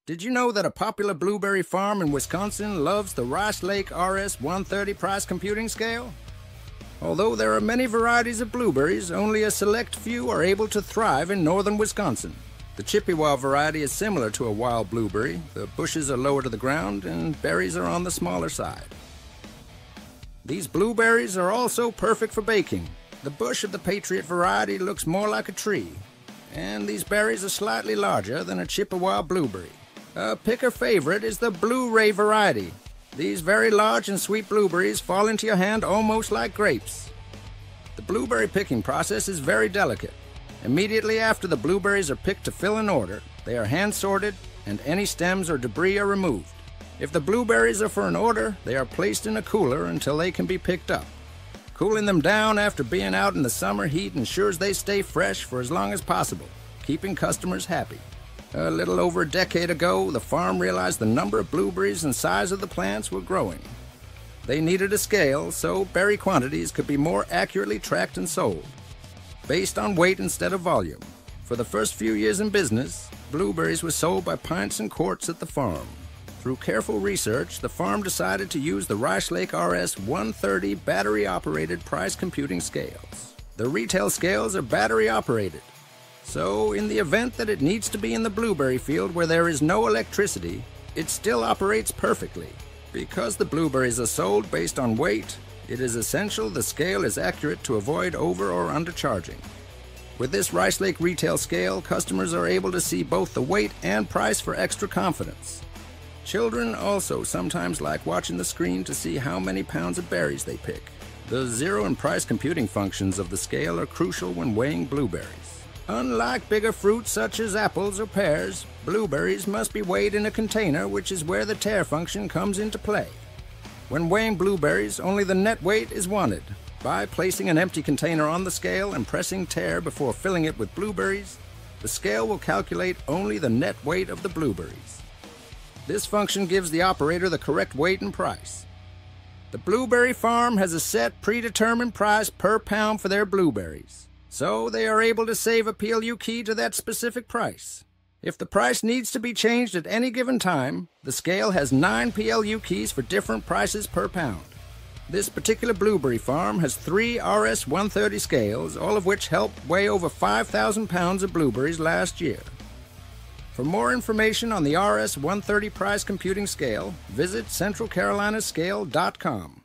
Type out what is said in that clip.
Did you know that a popular blueberry farm in Wisconsin loves the Rice Lake RS-130 price computing scale? Although there are many varieties of blueberries, only a select few are able to thrive in northern Wisconsin. The Chippewa variety is similar to a wild blueberry. The bushes are lower to the ground and berries are on the smaller side. These blueberries are also perfect for baking. The bush of the Patriot variety looks more like a tree, and these berries are slightly larger than a Chippewa blueberry. A picker favorite is the Blueray variety. These very large and sweet blueberries fall into your hand almost like grapes. The blueberry picking process is very delicate. Immediately after the blueberries are picked to fill an order, they are hand sorted and any stems or debris are removed. If the blueberries are for an order, they are placed in a cooler until they can be picked up. Cooling them down after being out in the summer heat ensures they stay fresh for as long as possible, keeping customers happy. A little over a decade ago, the farm realized the number of blueberries and size of the plants were growing. They needed a scale so berry quantities could be more accurately tracked and sold, based on weight instead of volume. For the first few years in business, blueberries were sold by pints and quarts at the farm. Through careful research, the farm decided to use the Rice Lake RS-130 battery-operated price computing scales. The retail scales are battery-operated, so in the event that it needs to be in the blueberry field where there is no electricity, it still operates perfectly. Because the blueberries are sold based on weight, it is essential the scale is accurate to avoid over or undercharging. With this Rice Lake retail scale, customers are able to see both the weight and price for extra confidence. Children also sometimes like watching the screen to see how many pounds of berries they pick. The zero and price computing functions of the scale are crucial when weighing blueberries. Unlike bigger fruits such as apples or pears, blueberries must be weighed in a container, which is where the tare function comes into play. When weighing blueberries, only the net weight is wanted. By placing an empty container on the scale and pressing tare before filling it with blueberries, the scale will calculate only the net weight of the blueberries. This function gives the operator the correct weight and price. The blueberry farm has a set predetermined price per pound for their blueberries, so they are able to save a PLU key to that specific price. If the price needs to be changed at any given time, the scale has 9 PLU keys for different prices per pound. This particular blueberry farm has 3 RS-130 scales, all of which helped weigh over 5,000 pounds of blueberries last year. For more information on the RS-130 price computing scale, visit centralcarolinascale.com.